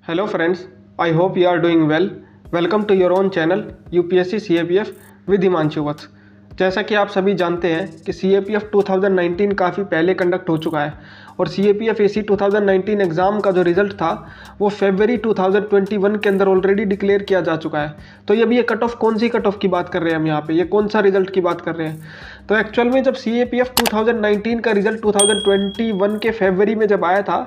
Hello friends, I hope you are doing well. Welcome to your own channel UPSC CAPF with Himanshu वत्स। जैसा कि आप सभी जानते हैं कि CAPF 2019 काफ़ी पहले कंडक्ट हो चुका है और CAPF AC 2019 एग्ज़ाम का जो रिज़ल्ट था वो फरवरी 2021 के अंदर ऑलरेडी डिक्लेयर किया जा चुका है। तो ये भी ये कट ऑफ कौन सी कट ऑफ की बात कर रहे हैं हम यहाँ पे, ये कौन सा रिज़ल्ट की बात कर रहे हैं। तो एक्चुअल में जब CAPF 2019 का रिज़ल्ट 2021 के फरवरी में जब आया था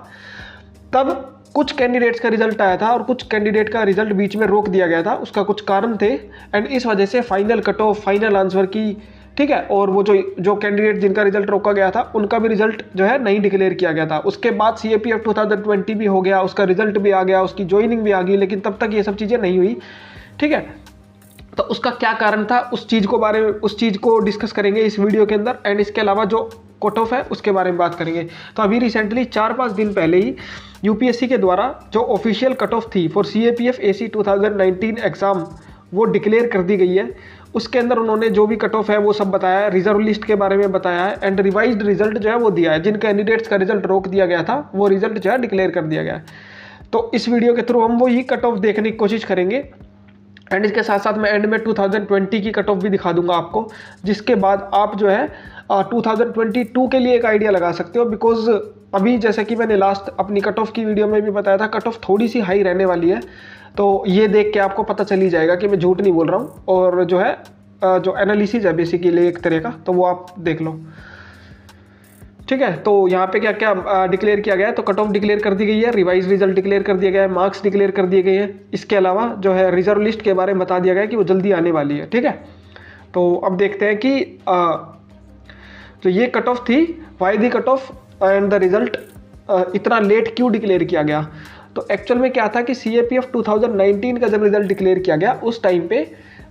तब कुछ कैंडिडेट्स का रिजल्ट आया था और कुछ कैंडिडेट का रिजल्ट बीच में रोक दिया गया था। उसका कुछ कारण थे एंड इस वजह से final cut off final answer की, ठीक है, और वो जो कैंडिडेट जिनका रिजल्ट रोका गया था उनका भी रिजल्ट जो है नहीं डिक्लेयर किया गया था। उसके बाद CAPF 2020 भी हो गया, उसका रिजल्ट भी आ गया, उसकी ज्वाइनिंग भी आ गई, लेकिन तब तक ये सब चीज़ें नहीं हुई, ठीक है। तो उसका क्या कारण था, उस चीज़ को डिस्कस करेंगे इस वीडियो के अंदर एंड इसके अलावा जो कट ऑफ है उसके बारे में बात करेंगे। तो अभी रिसेंटली 4-5 दिन पहले ही UPSC के द्वारा जो ऑफिशियल कट ऑफ थी फॉर CAPF AC 2019 एग्ज़ाम वो डिक्लेयर कर दी गई है। उसके अंदर उन्होंने जो भी कट ऑफ है वो सब बताया है, रिजर्व लिस्ट के बारे में बताया है एंड रिवाइज्ड रिजल्ट जो है वो दिया है। जिन कैंडिडेट्स का रिजल्ट रोक दिया गया था वो रिजल्ट जो है डिक्लेयर कर दिया गया है। तो इस वीडियो के थ्रू हम वो ही कट ऑफ देखने की कोशिश करेंगे एंड इसके साथ साथ मैं एंड में 2020 की कट ऑफ भी दिखा दूंगा आपको, जिसके बाद आप जो है 2022 के लिए एक आइडिया लगा सकते हो। बिकॉज अभी जैसे कि मैंने लास्ट अपनी कट ऑफ की वीडियो में भी बताया था, कट ऑफ थोड़ी सी हाई रहने वाली है। तो ये देख के आपको पता चल ही जाएगा कि मैं झूठ नहीं बोल रहा हूँ और जो है जो एनालिसिस है बेसिकली एक तरह का, तो वो आप देख लो, ठीक है। तो यहाँ पे क्या क्या डिक्लेयर किया गया है, तो कट ऑफ डिक्लेयर कर दी गई है, रिवाइज रिजल्ट डिक्लेयर कर दिया गया है, मार्क्स डिक्लेयर कर दिए गए हैं। इसके अलावा जो है रिजर्व लिस्ट के बारे में बता दिया गया है कि वो जल्दी आने वाली है, ठीक है। तो अब देखते हैं कि जो ये कट ऑफ थी, why the cut off and the result इतना लेट क्यों डिक्लेयर किया गया। तो एक्चुअल में क्या था कि CAPF 2019 का जब रिजल्ट डिक्लेयर किया गया उस टाइम पे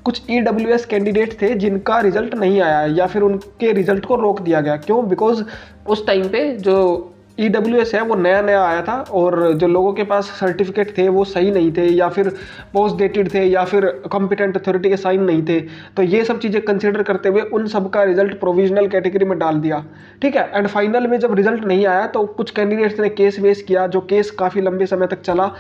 कुछ EWS कैंडिडेट थे जिनका रिजल्ट नहीं आया या फिर उनके रिजल्ट को रोक दिया गया। क्यों? बिकॉज उस टाइम पे जो EWS है वो नया नया आया था और जो लोगों के पास सर्टिफिकेट थे वो सही नहीं थे या फिर पोस्ट डेटेड थे या फिर कॉम्पिटेंट अथॉरिटी के साइन नहीं थे। तो ये सब चीज़ें कंसिडर करते हुए उन सब का रिजल्ट प्रोविजनल कैटेगरी में डाल दिया, ठीक है। एंड फाइनल में जब रिजल्ट नहीं आया तो कुछ कैंडिडेट्स ने केस वेस किया, जो केस काफ़ी लंबे समय तक चला,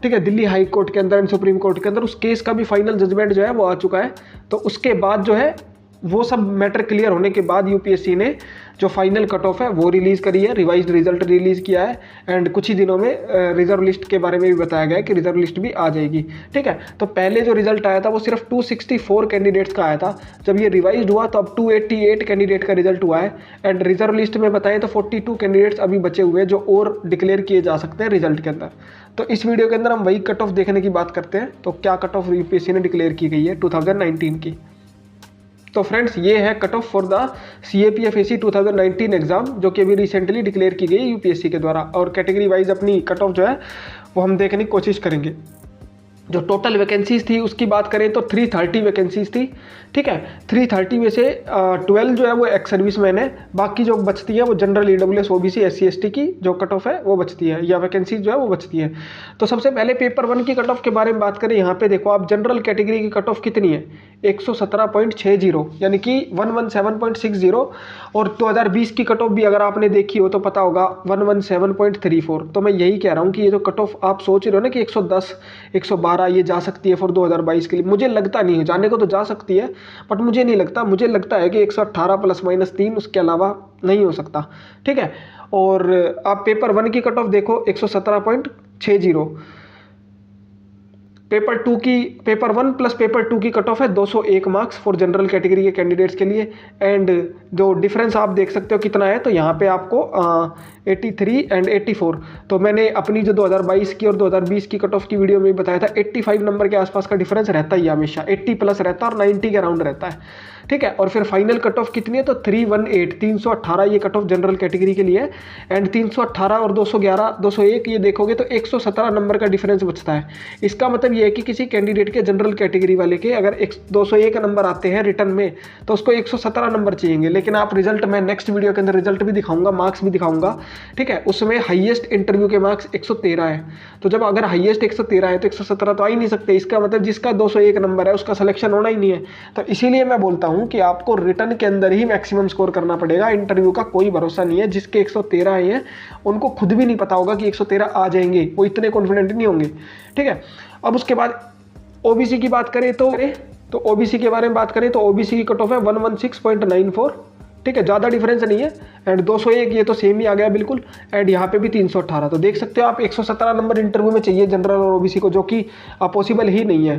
ठीक है, दिल्ली हाई कोर्ट के अंदर एंड सुप्रीम कोर्ट के अंदर। उस केस का भी फाइनल जजमेंट जो है वो आ चुका है। तो उसके बाद जो है वो सब मैटर क्लियर होने के बाद UPSC ने जो फाइनल कट ऑफ है वो रिलीज़ करी है, रिवाइज्ड रिजल्ट रिलीज़ किया है एंड कुछ ही दिनों में रिजर्व लिस्ट के बारे में भी बताया गया है कि रिजर्व लिस्ट भी आ जाएगी, ठीक है। तो पहले जो रिजल्ट आया था वो सिर्फ 264 कैंडिडेट्स का आया था। जब ये रिवाइज्ड हुआ तो अब 288 कैंडिडेट का रिजल्ट हुआ है एंड रिजर्व लिस्ट में बताएं तो 42 कैंडिडेट्स अभी बचे हुए हैं जो और डिक्लेयर किए जा सकते हैं रिजल्ट के अंदर। तो इस वीडियो के अंदर हम वही कट ऑफ देखने की बात करते हैं। तो क्या कट ऑफ UPSC ने डिक्लेयर की गई है 2019 की। तो फ्रेंड्स ये है cut off for the CAPF AC 2019 exam, जो कि अभी रिसेंटली डिक्लेयर की गई UPSC के द्वारा। और कैटेगरी वाइज अपनी कट ऑफ जो है वो हम देखने की कोशिश करेंगे। जो टोटल वैकेंसीज थी उसकी बात करें तो 330 वैकेंसीज थी, ठीक है। 330 में से 12 जो है वो एक्स सर्विसमैन है, बाकी जो बचती है वो general EWS OBC SC ST की जो कट ऑफ है वो बचती है या वैकेंसीज जो है वो बचती है। तो सबसे पहले पेपर 1 की कट ऑफ के बारे में बात करें। यहाँ पे देखो आप, जनरल कैटेगरी की कट ऑफ कितनी है, 117.60 यानी कि 117.60 और 2020 की कट ऑफ भी अगर आपने देखी हो तो पता होगा 117.34। तो मैं यही कह रहा हूँ कि ये जो कट ऑफ आप सोच रहे हो ना कि 110 112 ये जा सकती है फॉर 2022 के लिए, मुझे लगता नहीं है, जाने को तो जा सकती है बट मुझे नहीं लगता। मुझे लगता है कि 118 ±3 उसके अलावा नहीं हो सकता, ठीक है। और आप पेपर 1 की कट ऑफ देखो 117.60। पेपर 1 प्लस पेपर 2 की कट ऑफ है 201 मार्क्स फॉर जनरल कैटेगरी के कैंडिडेट्स के लिए। एंड जो डिफरेंस आप देख सकते हो कितना है, तो यहाँ पे आपको 83 एंड 84। तो मैंने अपनी जो 2022 की और 2020 की कट ऑफ की वीडियो में बताया था 85 नंबर के आसपास का डिफरेंस रहता ही है हमेशा, 80 प्लस रहता है और 90 के अराउंड रहता है, ठीक है। और फिर फाइनल कट ऑफ कितनी है, तो 318 ये कट ऑफ जनरल कैटेगरी के लिए है। एंड 318 और 211 201 ये देखोगे तो 117 नंबर का डिफरेंस बचता है। इसका मतलब ये है कि किसी कैंडिडेट के जनरल कैटेगरी वाले के अगर 201 नंबर आते हैं रिटर्न में तो उसको 117 नंबर चाहिए। लेकिन आप रिजल्ट, मैं नेक्स्ट वीडियो के अंदर रिजल्ट भी दिखाऊंगा, मार्क्स भी दिखाऊंगा, ठीक है। उसमें हाईएस्ट इंटरव्यू के मार्क्स 113 है। तो जब अगर हाईएस्ट 113 है तो 117 तो आ ही नहीं सकते। इसका मतलब जिसका 201 नंबर है उसका सिलेक्शन होना ही नहीं है। तो इसीलिए मैं बोलता हूँ हूँ कि आपको रिटर्न के अंदर ही मैक्सिमम स्कोर करना पड़ेगा। इंटरव्यू का कोई भरोसा नहीं है। जिसके 113 आए हैं उनको खुद भी नहीं पता होगा कि 113 आ जाएंगे, वो इतने कॉन्फिडेंट नहीं होंगे। ठीक है, अब उसके बाद ओबीसी की बात करें तो ओबीसी के बारे में बात करें तो ओबीसी की कट ऑफ है 116.94। ठीक है, ज़्यादा डिफरेंस नहीं है। एंड 201 ये तो सेम ही आ गया बिल्कुल। एंड यहाँ पे भी 318। तो देख सकते हो आप 117 नंबर इंटरव्यू में चाहिए जनरल और ओबीसी को, जो कि पॉसिबल ही नहीं है।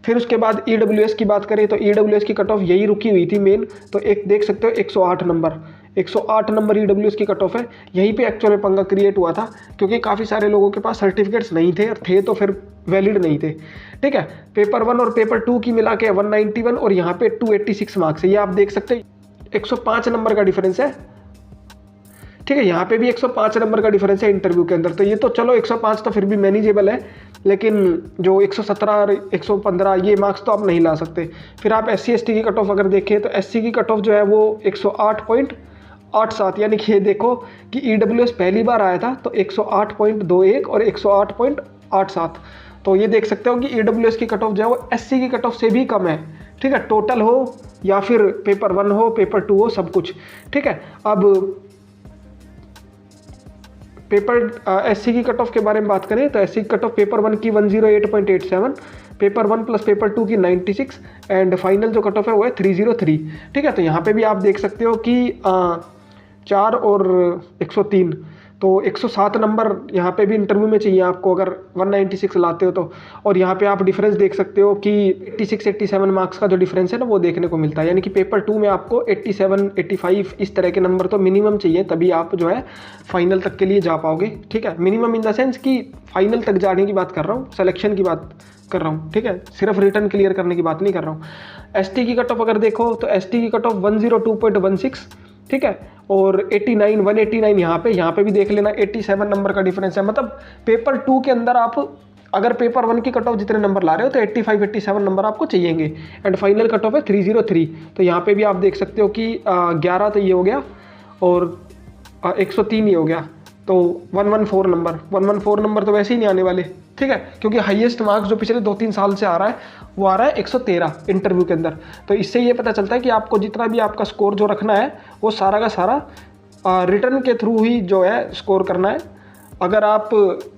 फिर उसके बाद ईडब्ल्यूएस की बात करें तो ईडब्ल्यूएस की कट ऑफ यही रुकी हुई थी मेन। तो एक देख सकते हो 108 नंबर ईडब्ल्यूएस की कट ऑफ है। यहीं पे एक्चुअल में पंगा क्रिएट हुआ था, क्योंकि काफ़ी सारे लोगों के पास सर्टिफिकेट्स नहीं थे, और थे तो फिर वैलिड नहीं थे। ठीक है, पेपर 1 और पेपर 2 की मिला के 191 और यहाँ पे 286 मार्क्स है। ये आप देख सकते हैं 105 नंबर का डिफरेंस है। ठीक है, यहाँ पे भी 105 नंबर का डिफरेंस है इंटरव्यू के अंदर। तो ये तो चलो 105 तो फिर भी मैनेजेबल है, लेकिन जो 117 और 115 ये मार्क्स तो आप नहीं ला सकते। फिर आप SC ST की कट ऑफ अगर देखें तो SC की कट ऑफ जो है वो 108.87, यानी कि ये देखो कि EWS पहली बार आया था तो 108.21 और 108.87। तो ये देख सकते हो कि EWS की कट ऑफ जो है वो SC की कट ऑफ से भी कम है। ठीक है, टोटल हो या फिर पेपर 1 हो पेपर 2 हो सब कुछ। ठीक है, अब पेपर SC की कट ऑफ के बारे में बात करें तो SC की कट ऑफ पेपर 1 की 108.87, पेपर 1 प्लस पेपर 2 की 96 एंड फाइनल जो कट ऑफ है वो है 303। ठीक है, तो यहाँ पे भी आप देख सकते हो कि 4 और 103 तो 107 नंबर यहाँ पे भी इंटरव्यू में चाहिए आपको अगर 196 लाते हो तो। और यहाँ पे आप डिफरेंस देख सकते हो कि 86-87 मार्क्स का जो डिफरेंस है ना वो देखने को मिलता है। यानी कि पेपर 2 में आपको 87-85 इस तरह के नंबर तो मिनिमम चाहिए, तभी आप जो है फाइनल तक के लिए जा पाओगे। ठीक है, मिनिमम इन द सेंस कि फाइनल तक जाने की बात कर रहा हूँ, सिलेक्शन की बात कर रहा हूँ। ठीक है, सिर्फ रिटर्न क्लियर करने की बात नहीं कर रहा हूँ। ST की कट ऑफ अगर देखो तो ST की कट ऑफ 102.16। ठीक है, और 189 यहाँ पे भी देख लेना 87 नंबर का डिफरेंस है। मतलब पेपर 2 के अंदर आप अगर पेपर 1 की कट ऑफ जितने नंबर ला रहे हो तो 85-87 नंबर आपको चाहिएंगे। एंड फाइनल कट ऑफ है 303। तो यहाँ पे भी आप देख सकते हो कि 11 तो ये हो गया और 103 ये हो गया, तो 114 नंबर तो वैसे ही नहीं आने वाले। ठीक है, क्योंकि हाईएस्ट मार्क्स जो पिछले 2-3 साल से आ रहा है वो आ रहा है 113 इंटरव्यू के अंदर। तो इससे ये पता चलता है कि आपको जितना भी आपका स्कोर जो रखना है वो सारा का सारा रिटर्न के थ्रू ही जो है स्कोर करना है। अगर आप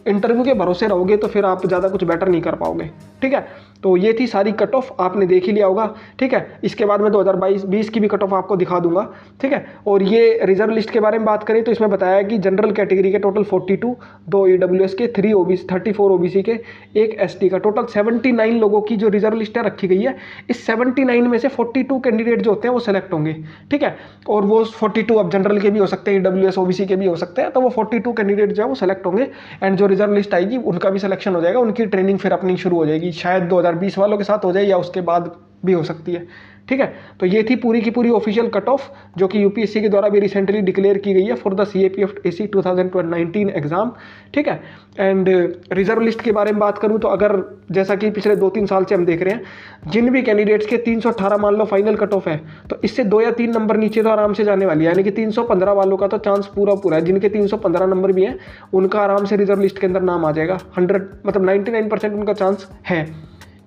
इंटरव्यू के भरोसे रहोगे तो फिर आप ज़्यादा कुछ बेटर नहीं कर पाओगे। ठीक है, तो ये थी सारी कट ऑफ, आपने देख ही लिया होगा। ठीक है, इसके बाद मैं 2022-20 की भी कट ऑफ आपको दिखा दूंगा। ठीक है, और ये रिजर्व लिस्ट के बारे में बात करें तो इसमें बताया कि जनरल कैटेगरी के टोटल 42, 2 EWS के, 34 OBC के, 1 ST का, टोटल 79 लोगों की जो रिजर्व लिस्ट है रखी गई है। इस 79 में से 42 कैंडिडेट जो होते हैं वो सेलेक्ट होंगे। ठीक है, और वो 42 अब जनरल के भी हो सकते हैं, EWS OBC के भी हो सकते हैं, तो वो 42 कैंडिडेट जो है वो सेलेक्ट होंगे। एंड जो रिजर्व लिस्ट आएगी उनका भी सिलेक्शन हो जाएगा, उनकी ट्रेनिंग फिर अपनी शुरू हो जाएगी। शायद 2020 वालों के साथ हो जाए या उसके बाद भी हो सकती है। ठीक है, तो ये थी पूरी की पूरी ऑफिशियल कट ऑफ जो कि यूपीएससी के द्वारा भी रिसेंटली डिक्लेयर की गई है for the CAPF AC 2019 exam. ठीक है, एंड रिजर्व लिस्ट के बारे में बात करूं तो अगर जैसा कि पिछले 2-3 साल से हम देख रहे हैं, जिन भी कैंडिडेट्स के 318 मान लो फाइनल कट ऑफ है तो इससे 2 या 3 नंबर नीचे तो आराम से जाने वाली है। यानी कि 315 वालों का तो चांस पूरा है। जिनके 315 नंबर भी हैं उनका आराम से रिजर्व लिस्ट के अंदर नाम आ जाएगा। 100 मतलब 99% उनका चांस है।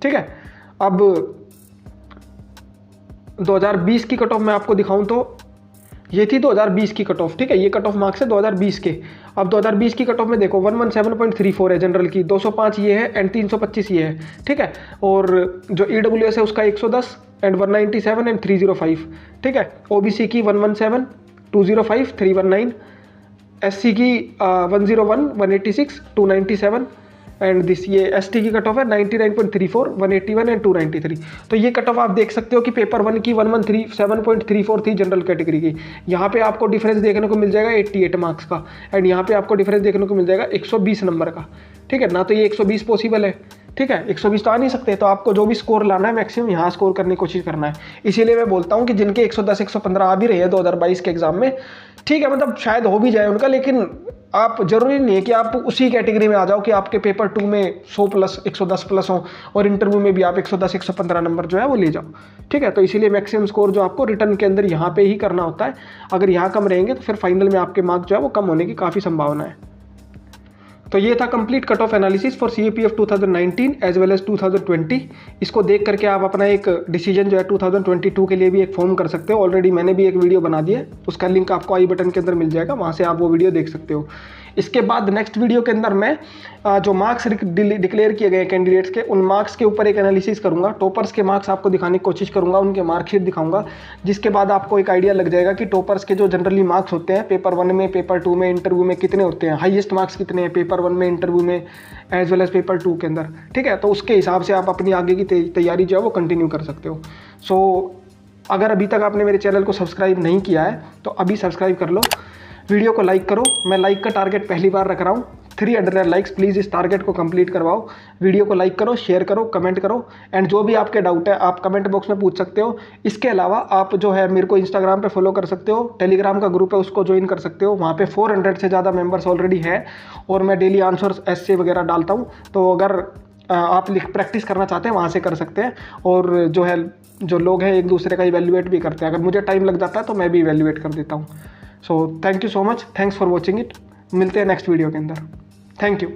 ठीक है, अब 2020 की कट ऑफ मैं आपको दिखाऊं तो ये थी 2020 की कट ऑफ। ठीक है, ये कट ऑफ मार्क्स है 2020 के। अब 2020 की कट ऑफ में देखो 117.34 है जनरल की, 205 ये है एंड 325 ये है। ठीक है, और जो EWS है उसका 110 एंड 197 एंड 305। ठीक है, OBC की 117, 205, 319, SC की 101, 186, 297 एंड दिस ये ST की कट ऑफ है 99.34, 181 एंड 293। तो ये कट ऑफ आप देख सकते हो कि पेपर 1 की 117.34 थी जनरल कैटेगरी की। यहाँ पे आपको डिफरेंस देखने को मिल जाएगा 88 मार्क्स का, एंड यहाँ पे आपको डिफरेंस देखने को मिल जाएगा 120 नंबर का। ठीक है ना, तो ये 120 पॉसिबल है। ठीक है, 120 तो आ नहीं सकते, तो आपको जो भी स्कोर लाना है मैक्सिमम यहाँ स्कोर करने की कोशिश करना है। इसीलिए मैं बोलता हूँ कि जिनके 110 115 आ भी रहे हैं 2022 के एग्जाम में, ठीक है, मतलब शायद हो भी जाए उनका, लेकिन आप जरूरी नहीं है कि आप उसी कैटेगरी में आ जाओ कि आपके पेपर 2 में 100 प्लस 110 प्लस हो और इंटरव्यू में भी आप 110 115 नंबर जो है वो ले जाओ। ठीक है, तो इसीलिए मैक्सिमम स्कोर जो आपको रिटर्न के अंदर यहाँ पे ही करना होता है। अगर यहाँ कम रहेंगे तो फिर फाइनल में आपके मार्क्स जो है वो कम होने की काफ़ी संभावना है। तो ये था complete cut off analysis for CAPF 2019 as well as 2020। इसको देख करके आप अपना एक डिसीजन जो है 2022 के लिए भी एक फॉर्म कर सकते हो। ऑलरेडी मैंने भी एक वीडियो बना दी है, उसका लिंक आपको आई बटन के अंदर मिल जाएगा, वहाँ से आप वो वीडियो देख सकते हो। इसके बाद नेक्स्ट वीडियो के अंदर मैं जो मार्क्स डिक्लेयर किए गए कैंडिडेट्स के, उन मार्क्स के ऊपर एक एनालिसिस करूंगा। टॉपर्स के मार्क्स आपको दिखाने की कोशिश करूंगा, उनके मार्कशीट दिखाऊंगा, जिसके बाद आपको एक आइडिया लग जाएगा कि टॉपर्स के जो जनरली मार्क्स होते हैं पेपर 1 में, पेपर 2 में, इंटरव्यू में कितने होते हैं, हाईएस्ट मार्क्स कितने हैं पेपर 1 में, इंटरव्यू में, एज वेल एज पेपर 2 के अंदर। ठीक है, तो उसके हिसाब से आप अपनी आगे की तैयारी जो है वो कंटिन्यू कर सकते हो। सो अगर अभी तक आपने मेरे चैनल को सब्सक्राइब नहीं किया है तो अभी सब्सक्राइब कर लो, वीडियो को लाइक करो। मैं लाइक का टारगेट पहली बार रख रहा हूँ, 300 लाइक्स। प्लीज़ इस टारगेट को कंप्लीट करवाओ। वीडियो को लाइक करो, शेयर करो, कमेंट करो, एंड जो भी आपके डाउट है आप कमेंट बॉक्स में पूछ सकते हो। इसके अलावा आप जो है मेरे को इंस्टाग्राम पे फॉलो कर सकते हो, टेलीग्राम का ग्रुप है उसको ज्वाइन कर सकते हो, वहाँ पे 400 से ज़्यादा मेंबर्स ऑलरेडी है, और मैं डेली आंसर्स ऐसे वगैरह डालता हूँ। तो अगर आप प्रैक्टिस करना चाहते हैं वहाँ से कर सकते हैं। और जो है जो लोग हैं एक दूसरे का इवैल्यूएट भी करते हैं, अगर मुझे टाइम लग जाता है तो मैं भी इवैल्यूएट कर देता हूँ। So thank you so much, thanks for watching it. मिलते हैं नेक्स्ट वीडियो के अंदर। Thank you.